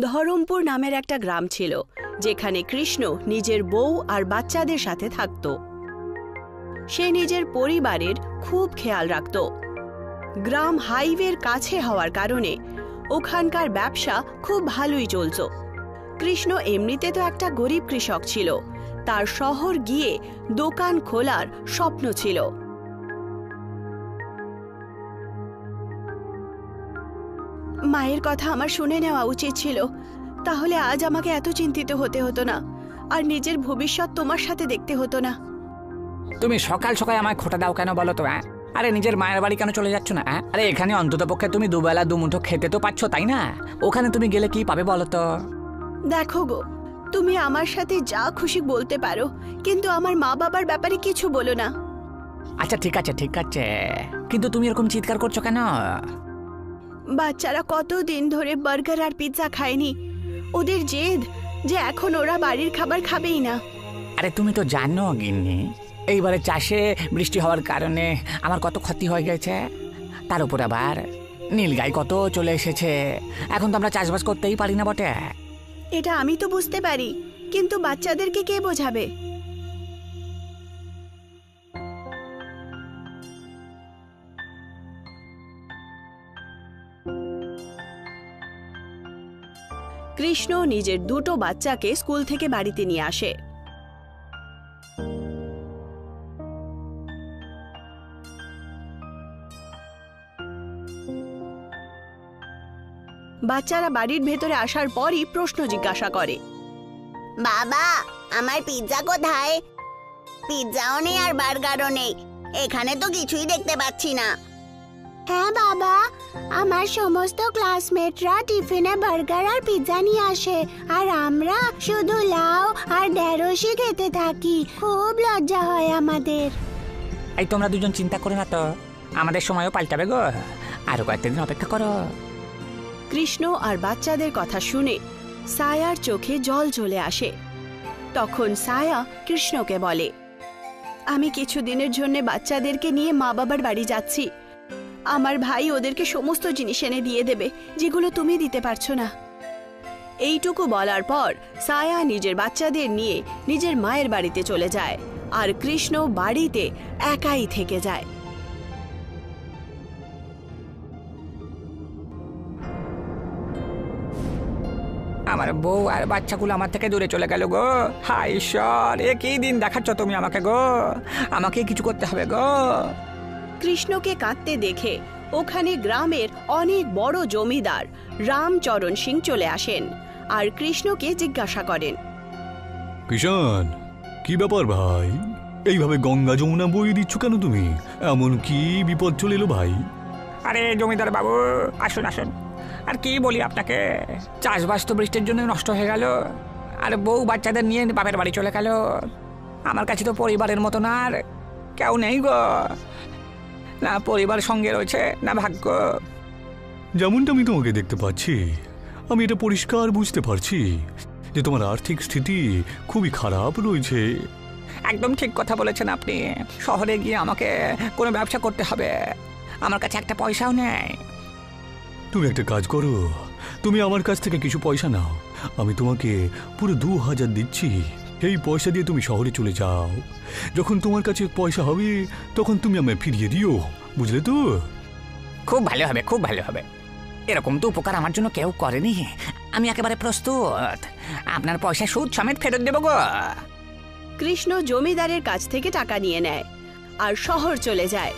ধরমপুর নামের একটা গ্রাম ছিল, যেখানে কৃষ্ণ নিজের বউ আর বাচ্চাদের সাথে থাকত। সে নিজের পরিবারের খুব খেয়াল রাখত। গ্রাম হাইওয়ের কাছে হওয়ার কারণে ওখানকার ব্যবসা খুব ভালোই চলত। কৃষ্ণ এমনিতে তো একটা গরিব কৃষক ছিল, তার শহর গিয়ে দোকান খোলার স্বপ্ন ছিল। মায়ের কথা আমার শুনে নেওয়া উচিত ছিল, তাহলে আজ আমাকে এত চিন্তিত হতে হতো না, আর নিজের ভবিষ্যৎ তোমার সাথে দেখতে হতো না। তুমি সকাল সকাল আমায় খোটা দাও কেন বলো তো? আরে নিজের মায়ের বাড়ি কেন চলে যাচ্ছ না? আরে এখানে অন্তত পক্ষে তুমি দুবেলা দুমুঠো খেতে তো পাচ্ছ, তাই না? ওখানে তুমি গেলে কি পাবে বলো তো? দেখো গো, তুমি আমার সাথে যা খুশি বলতে পারো, কিন্তু আমার মা বাবার ব্যাপারে কিছু বলো না। আচ্ছা ঠিক আছে ঠিক আছে, কিন্তু তুমি এরকম চিৎকার করছো কেন? বাচ্চারা কতদিন ধরে বার্গার আর পিৎজা খায়নি, ওদের জেদ যে এখন ওরা বাড়ির খাবার খাবেই না। আরে তুমি তো জানো গিন্নি, এইবারে চাষে বৃষ্টি হওয়ার কারণে আমার কত ক্ষতি হয়ে গেছে। তার উপর আবার নীলগাই কত চলে এসেছে, এখন তো আমরা চাষবাস করতেই পারি না বটে। এটা আমি তো বুঝতে পারি, কিন্তু বাচ্চাদেরকে কে বোঝাবে? কৃষ্ণ নিজের দুটো বাচ্চাকে স্কুল থেকে বাড়িতে নিয়ে আসে। বাচ্চারা বাড়ির ভেতরে আসার পরই প্রশ্ন জিজ্ঞাসা করে, বাবা, আমার পিৎজা কোথায়? পিৎজাও নেই আর বার্গারও নেই, এখানে তো কিছুই দেখতে পাচ্ছি না। হ্যাঁ বাবা, আমার সমস্ত ক্লাসমেটরা টিফিনে বার্গার আর পিৎজা নিয়ে আসে, আর আমরা শুধু লাউ আর ঢেঁড়সই খেতে থাকি। খুব লজ্জা হয় আমাদের। এই তোমরা দুজন চিন্তা করো না তো, আমাদের সময়ও পাল্টাবে গো, আরো কয়েকদিন অপেক্ষা করো। কৃষ্ণ আর বাচ্চাদের কথা শুনে সায়ার চোখে জল চলে আসে। তখন সায়া কৃষ্ণকে বলে, আমি কিছুদিনের জন্য বাচ্চাদেরকে নিয়ে মা বাবার বাড়ি যাচ্ছি। আমার ভাই ওদেরকে সমস্ত জিনিস এনে দিয়ে দেবে, যেগুলো তুমি দিতে পারছো না। এইটুকু বলার পর সায়া নিজের বাচ্চাদের নিয়ে নিজের মায়ের বাড়িতে চলে যায়, আর কৃষ্ণ বাড়িতে একাই থেকে যায়। আমার বউ আর বাচ্চাগুলো আমার থেকে দূরে চলে গেল গো। হায় ঈশ্বর, এ কি দিন দেখাচ্ছ তুমি আমাকে গো, আমাকে কিছু করতে হবে গো। কৃষ্ণকে কাঁদতে দেখে ওখানে গ্রামের অনেক বড় জমিদার রামচরণ সিং চলে আসেন আর কৃষ্ণকে জিজ্ঞাসা করেন, কিষান, কি ব্যাপার ভাই? এইভাবে গঙ্গা যমুনা বইয়ে দিচ্ছ কেন তুমি? এমন কি বিপদ চলে এলো ভাই? আরে জমিদার বাবু, আসুন আসুন। আর কি বলি আপনাকে, চাষবাস তো বৃষ্টির জন্য নষ্ট হয়ে গেল, আর বউ বাচ্চাদের নিয়ে বাপের বাড়ি চলে গেল। আমার কাছে তো পরিবারের মতন আর কেউ নেই গো, না পরিবার সঙ্গে রয়েছে না ভাগ্য। যেমনটা আমি তোমাকে দেখতে পাচ্ছি, আমি এটা পরিষ্কার বুঝতে পারছি যে তোমার আর্থিক স্থিতি খুবই খারাপ রয়েছে। একদম ঠিক কথা বলেছেন আপনি, শহরে গিয়ে আমাকে কোনো ব্যবসা করতে হবে, আমার কাছে একটা পয়সাও নেই। তুমি একটা কাজ করো, তুমি আমার কাছ থেকে কিছু পয়সা নাও, আমি তোমাকে পুরো 2000 দিচ্ছি। এই পয়সা দিয়ে তুমি শহরে চলে যাও, যখন তোমার কাছে পয়সা হবে তখন তুমি আমায় ফিরিয়ে দিও, বুঝলে তো? খুব ভালো হবে, খুব ভালো হবে। এরকম তো উপকার আমার জন্য কেউ করেনি, আমি একেবারে প্রস্তুত, আপনার পয়সা সুদ সমেত ফেরত দেব গো। কৃষ্ণ জমিদারের কাছ থেকে টাকা নিয়ে নেয় আর শহর চলে যায়।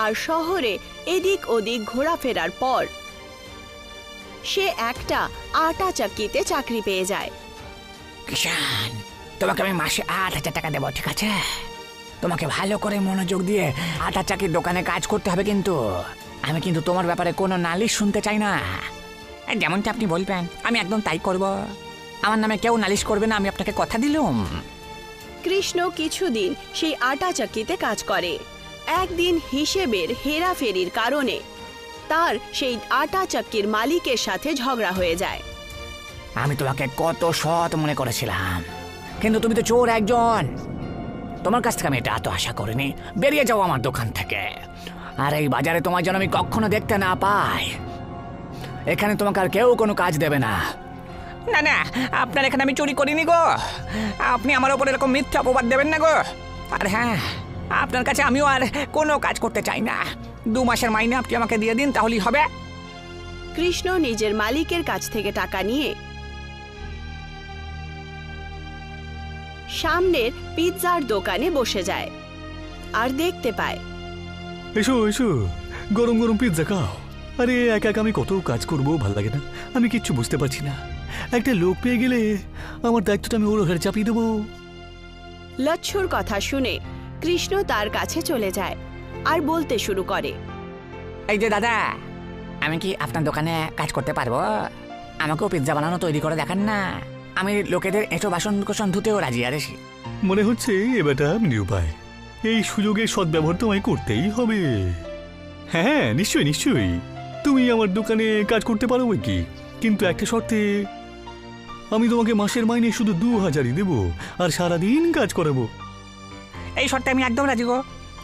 আর শহরে এদিক ওদিক ঘোরাফেরার পর সে একটা আটা চাক্কিতে চাকরি পেয়ে যায়। কিষান, তোমাকে আমি মাসে 8000 টাকা দেবো, ঠিক আছে? তোমাকে ভালো করে মনোযোগ দিয়ে আটা চাকির দোকানে কাজ করতে হবে, কিন্তু আমি কিন্তু তোমার ব্যাপারে কোনো নালিশ শুনতে চাই না। যেমনটা আপনি বলবেন আমি একদম তাই করব, আমার নামে কেউ নালিশ করবে না, আমি আপনাকে কথা দিলাম। কৃষ্ণ কিছুদিন সেই আটা চাক্কিতে কাজ করে। একদিন হিসেবের হেরাফেরির কারণে তার সেই আটা চাক্কির মালিকের সাথে ঝগড়া হয়ে যায়। আমি তোমাকে কত সৎ মনে করেছিলাম, কিন্তু তুমি তো চোর একজন। তোমার কাছ থেকে আমি এটা এত আশা করিনি, বেরিয়ে যাও আমার দোকান থেকে, আর এই বাজারে তোমার যেন আমি কখনো দেখতে না পাই। এখানে তোমাকে আর কেউ কোনো কাজ দেবে না। না না, আপনার এখানে আমি চুরি করিনি গো। আপনি আমার ওপর এরকম মিথ্যা অপবাদ দেবেন না গো। আর হ্যাঁ, আপনার কাছে আমিও আর কোনো কাজ করতে চাই না। 2 মাসের মাইনে আপনি আমাকে দিয়ে দিন, তাহলেই হবে। কৃষ্ণ নিজের মালিকের কাছ থেকে টাকা নিয়ে সামনের পিৎজার দোকানে বসে যায় আর দেখতে পায় এসো এসো, গরম গরম পিৎজা খাও। আরে একা একা আমি কত কাজ করবো, ভাল লাগে না। আমি কিচ্ছু বুঝতে পারছি না। একটা লোক পেয়ে গেলে আমার দায়িত্বটা আমি ওর ঘরে চাপিয়ে দেবো। লচ্ছুর কথা শুনে কৃষ্ণ তার কাছে চলে যায় আর বলতে শুরু করে, এই যে দাদা, আমি কি আপনার দোকানে কাজ করতে পারবো? আমাকেও পিৎজা বানানো তৈরি করে দেখান না। আমি লোকেদের এঁটো বাসন কোসন ধুতেও রাজি আছি। মনে হচ্ছে এবারটা নিরুপায়। এই সুযোগের সদ্ব্যবহার তোমায় করতেই হবে। হ্যাঁ, নিশ্চয়ই নিশ্চয়ই, তুমি আমার দোকানে কাজ করতে পারো কি, কিন্তু একটা শর্তে। আমি তোমাকে মাসের মাইনে শুধু 2000ই দেবো আর সারাদিন কাজ করাবো। এই শর্তে আমি একদম রাজি গো,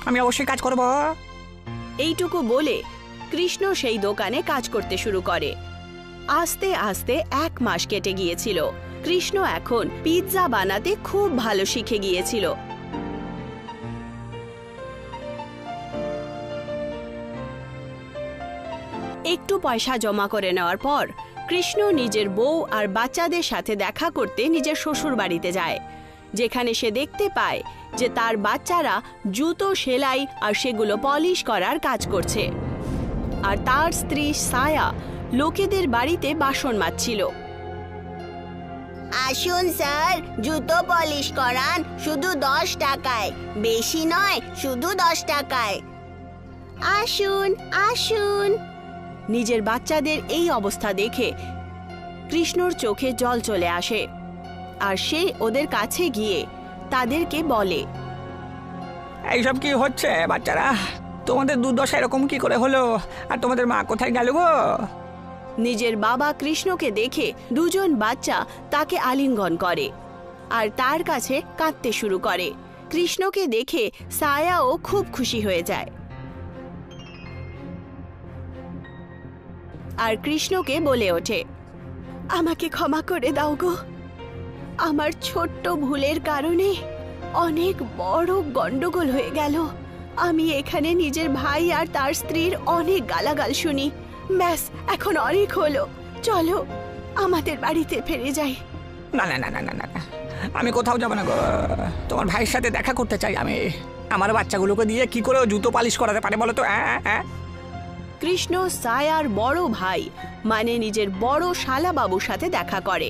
আমি অবশ্যই কাজ করব। এইটুকু বলে কৃষ্ণ সেই দোকানে কাজ করতে শুরু করে। আস্তে আস্তে 1 মাস কেটে গিয়েছিল। কৃষ্ণ এখন পিৎজা বানাতে খুব ভালো শিখে গিয়েছিল। একটু পয়সা জমা করে নেওয়ার পর কৃষ্ণ নিজের বউ আর বাচ্চাদের সাথে দেখা করতে নিজের শ্বশুর বাড়িতে যায়, যেখানে সে দেখতে পায় যে তার বাচ্চারা জুতো সেলাই আর সেগুলো পলিশ করার কাজ করছে, আর তার স্ত্রী ছায়া লোকেদের বাড়িতে বাসন মাজছিল। আসুন স্যার, জুতো পলিশ করান শুধু 10 টাকায়, বেশি নয়, শুধু 10 টাকায়। আসুন আসুন। নিজের বাচ্চাদের এই অবস্থা দেখে কৃষ্ণর চোখে জল চলে আসে, আর সে ওদের কাছে গিয়ে তাদেরকে বলে, এইসব কি হচ্ছে বাচ্চারা? তোমাদের দুর্দশা এরকম কি করে হলো? আর তোমাদের মা কোথায় গেল গো? নিজের বাবা কৃষ্ণকে দেখে দুজন বাচ্চা তাকে আলিঙ্গন করে আর তার কাছে কাঁদতে শুরু করে। কৃষ্ণকে দেখে ছায়াও খুব খুশি হয়ে যায় আর কৃষ্ণকে বলে ওঠে, আমাকে ক্ষমা করে দাও গো, আমার ছোট্ট ভুলের কারণে অনেক বড় গন্ডগোল হয়ে গেল। আমি এখানে নিজের ভাই আর তার স্ত্রীর অনেক গালাগাল শুনি। ব্যাস, এখন অনেক হলো, চলো আমাদের বাড়িতে ফিরে যাই। না না না না না না, আমি কোথাও যাব না গো। তোমার ভাইয়ের সাথে দেখা করতে চাই আমি। আমার বাচ্চাগুলোকে দিয়ে কি করে ও জুতো পালিশ করাতে পারে বলো তো? কৃষ্ণ ছায়ার বড় ভাই মানে নিজের বড় শালাবাবুর সাথে দেখা করে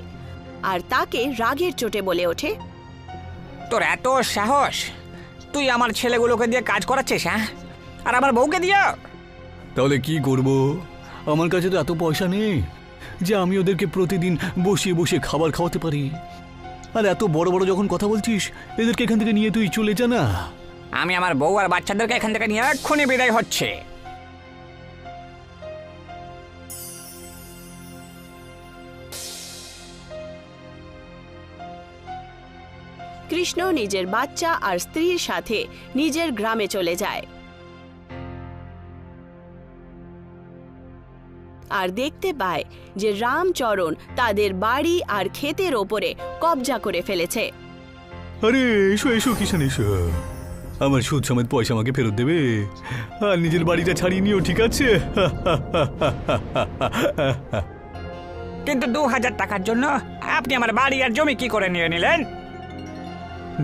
আর তাকে রাগের চোটে বলে ওঠে, তোর এত সাহস, তুই আমার ছেলেগুলোকে দিয়ে কাজ করাচ্ছিস? হ্যাঁ, আর আমার বউকে দিয়ে? তাহলে কি করব? আমার কাছে তো এত পয়সা নেই যে আমি ওদেরকে প্রতিদিন বসিয়ে বসিয়ে খাবার খাওয়াতে পারি। আর এত বড় বড় যখন কথা বলছিস, এদেরকে এখান থেকে নিয়ে তুই চলে যা না। আমি আমার বউ আর বাচ্চাদেরকে এখান থেকে নিয়ে এক্ষুনি বিদায় হচ্ছে। কৃষ্ণ নিজের বাচ্চা আর স্ত্রীর সাথে নিজের গ্রামে চলে যায় আর দেখতে পায় যে রামচরণ তাদের বাড়ি আর ক্ষেতের ওপরে কবজা করে ফেলেছে। আরে এসো এসো কিষান, এসো। আমার সুদ সমেত পয়সা আমাকে ফেরত দেবে আর নিজের বাড়িটা ছাড়িয়ে নিও, ঠিক আছে? কিন্তু 2000 টাকার জন্য আপনি আমার বাড়ি আর জমি কি করে নিয়ে নিলেন?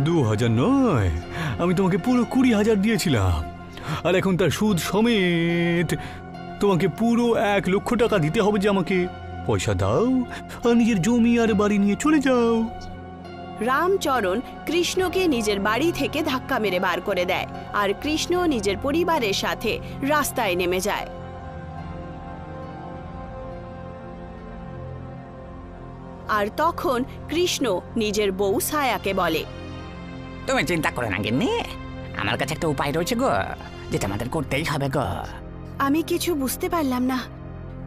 2000 নয়, আমি তোমাকে পুরো 20,000 দিয়েছিলাম, আর এখন তার সুদ সমেত তোমাকে পুরো 1 লক্ষ টাকা দিতে হবে। যে আমাকে পয়সা দাও আর নিজের জমি আর বাড়ি নিয়ে চলে যাও। রামচরণ কৃষ্ণকে নিজের বাড়ি থেকে ধাক্কা মেরে বার করে দেয় আর কৃষ্ণ নিজের পরিবারের সাথে রাস্তায় নেমে যায়। আর তখন কৃষ্ণ নিজের বউ ছায়াকে বলে, তুমি চিন্তা করে না গিন্নি, আমার কাছে একটা উপায় রয়েছে গো, যেটা আমাদের করতেই হবে গো। আমি কিছু বুঝতে পারলাম না,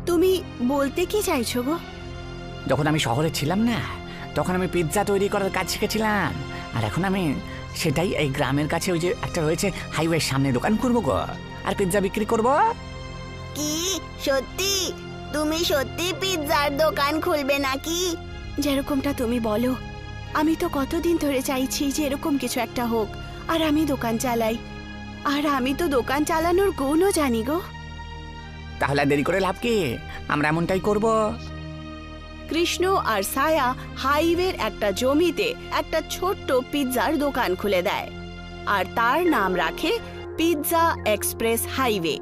তুমি বলতে কি চাইছো গো? যখন আমি শহরে ছিলাম না, তখন আমি পিৎজা তৈরি করার কাজ শিখেছিলাম, আর এখন আমি সেটাই এই গ্রামের কাছে ওই যে একটা রয়েছে হাইওয়ের সামনে দোকান করবো গো, আর পিৎজা বিক্রি করবো। কি সত্যি? তুমি সত্যি পিৎজার দোকান খুলবে নাকি? যেরকমটা তুমি বলো। আমি তো কতদিন ধরে চাইছি যে এরকম কিছু একটা হোক, আর আমি দোকান চালাই। আর আমি তো দোকান চালানোর গুণও জানি গো। তাহলে আর দেরি করে লাভ কি, আমরা এমনটাই করব। কৃষ্ণ আর ছায়া হাইওয়ের একটা জমিতে একটা ছোট্ট পিৎজার দোকান খুলে দেয়, আর তার নাম রাখে পিৎজা এক্সপ্রেস হাইওয়ে।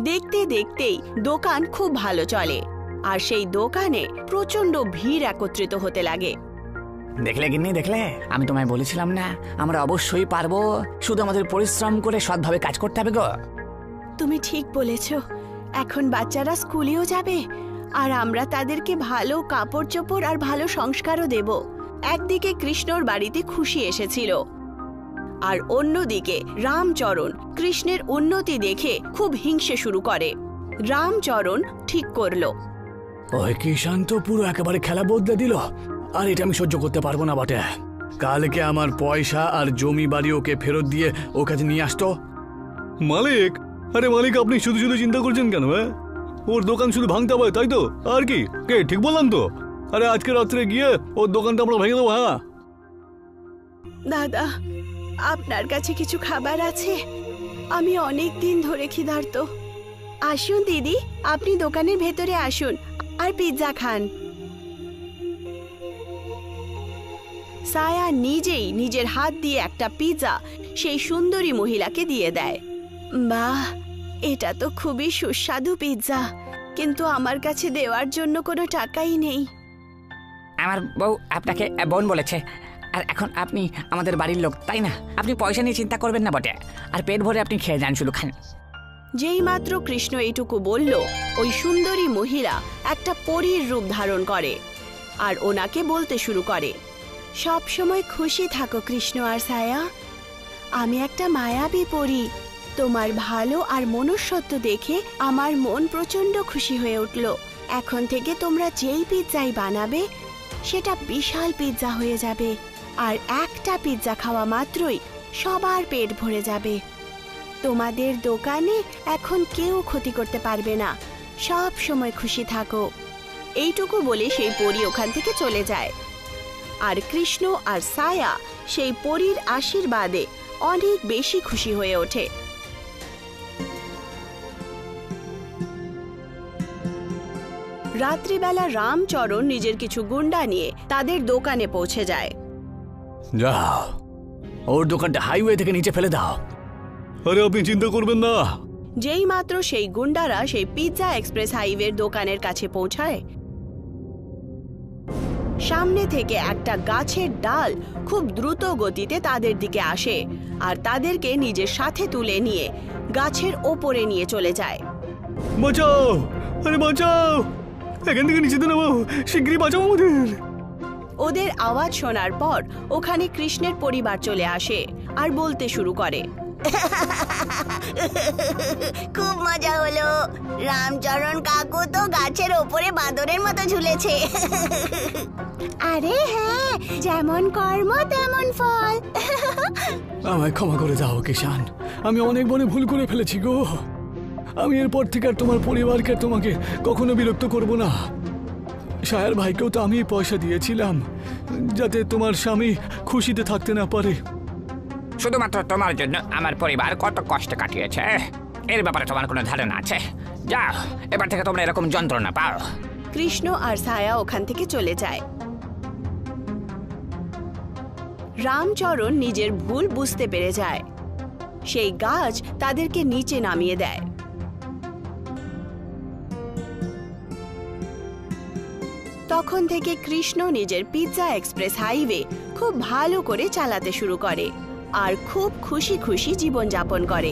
দেখতে দেখতেই দোকান খুব ভালো চলে, আর সেই দোকানে প্রচন্ড ভিড় একত্রিত হতে লাগে। দেখলে গিন্নি, দেখলে? আমি তোমায় বলেছিলাম না, আমরা অবশ্যই পারবো, শুধু আমাদের পরিশ্রম করে সৎভাবে কাজ করতে হবে গো। তুমি ঠিক বলেছ। এখন বাচ্চারা স্কুলেও যাবে, আর আমরা তাদেরকে ভালো কাপড় চোপড় আর ভালো সংস্কারও দেব। একদিকে কৃষ্ণর বাড়িতে খুশি এসেছিল, আর অন্যদিকে রামচরণ কৃষ্ণের উন্নতি দেখে খুব হিংসে শুরু করে। রামচরণ ঠিক করলো, ওই কিষান তো পুরো একেবারে খেলা বদলে দিল, আর এটা আমি সহ্য করতে পারবো না বটে। কালকে আমার পয়সা আর জমি বাড়ি ওকে ফেরত দিয়ে ও কাছে নিয়ে আসতো। মালিক, আরে মালিক, আপনি শুধু শুধু চিন্তা করছেন কেন? ওর দোকান শুধু ভাঙতে হবে, তাই তো? আর কি? কে ঠিক বললাম তো? আরে আজকে রাত্রে গিয়ে ওর দোকানটা আমরা ভেঙে দেবো। হ্যাঁ দাদা, আপনার কাছে কিছু খাবার আছে? আমি অনেক দিন ধরে ক্ষিধার্ত। আসুন দিদি, আপনি দোকানের ভেতরে আসুন আর পিৎজা খান। ছায়া নিজেই নিজের হাত দিয়ে একটা পিৎজা সেই সুন্দরী মহিলাকে দিয়ে দেয়। বাহ, এটা তো খুবই সুস্বাদু পিৎজা, কিন্তু আমার কাছে দেওয়ার জন্য কোনো টাকাই নেই। আমার বউ আপনাকে বোন বলেছে, আর এখন আপনি আমাদের বাড়ির লোক, তাই না? আপনি পয়সা নিয়ে চিন্তা করবেন না বটে, আর পেট ভরে আপনি খেয়ে যান, শুধু খান। যেই মাত্র কৃষ্ণ এইটুকু বলল, ওই সুন্দরী মহিলা একটা পরীর রূপ ধারণ করে আর ওনাকে বলতে শুরু করে, সব সময় খুশি থাকো কৃষ্ণ আর ছায়া। আমি একটা মায়াবী পরী। তোমার ভালো আর মনুষ্যত্ব দেখে আমার মন প্রচন্ড খুশি হয়ে উঠল। এখন থেকে তোমরা যেই পিৎজাই বানাবে সেটা বিশাল পিৎজা হয়ে যাবে, আর একটা পিৎজা খাওয়া মাত্রই সবার পেট ভরে যাবে। তোমাদের দোকানে এখন কেউ ক্ষতি করতে পারবে না। সব সময় খুশি থাকো। এইটুকু বলে সেই পরী ওখান থেকে চলে যায়, আর কৃষ্ণ আর ছায়া সেই পরীর আশীর্বাদে অনেক বেশি খুশি হয়ে ওঠে। রাত্রিবেলা রামচরণ নিজের কিছু গুন্ডা নিয়ে তাদের দোকানে পৌঁছে যায়। যাও, ওর দোকানটা হাইওয়ে থেকে নিচে ফেলে দাও। আরে আপনি চিন্তা করবেন না। যেই মাত্র সেই গুন্ডারা সেই পিৎজা এক্সপ্রেস হাইওয়ের দোকানের কাছে পৌঁছায়, সামনে থেকে একটা গাছের ডাল খুব দ্রুত গতিতে তাদের দিকে আসে, আর তাদেরকে নিজের সাথে তুলে নিয়ে গাছের ওপরে নিয়ে চলে যায়। বাঁচাও, আরে বাঁচাও, এখান থেকে নিচে নামো, শিগগিরই বাঁচাও আমাদের। ওদের আওয়াজ শোনার পর ওখানে কৃষ্ণের পরিবার চলে আসে আর বলতে শুরু করে, খুব মজা হলো। রামচরণ কাকু তো গাছের ওপরে বাঁদরের মতো ঝুলেছে। আরে হ্যাঁ, যেমন কর্ম তেমন ফল। আমায় ক্ষমা করে দাও কিষান, আমি অনেক বড় ভুল করে ফেলেছি গো। আমি এরপর থেকে আর তোমার পরিবারকে তোমাকে কখনো বিরক্ত করব না। শায়ের ভাইকেও তো আমি পয়সা দিয়েছিলাম যাতে তোমার স্বামী খুশিতে থাকতে না পারে। শুধুমাত্র তোমার জন্য আমার পরিবার কত কষ্ট কাটিয়েছে, এর ব্যাপারে তোমার কোনো ধারণা আছে? যাও, এবার থেকে তোমরা এরকম যন্ত্রণা পাও। কৃষ্ণ আর ছায়া ওখান থেকে চলে যায়। রামচরণ নিজের ভুল বুঝতে পেরে যায়। সেই গাছ তাদেরকে নিচে নামিয়ে দেয়। তখন থেকে কৃষ্ণ নিজের পিৎজা এক্সপ্রেস হাইওয়ে খুব ভালো করে চালাতে শুরু করে আর খুব খুশি খুশি জীবনযাপন করে।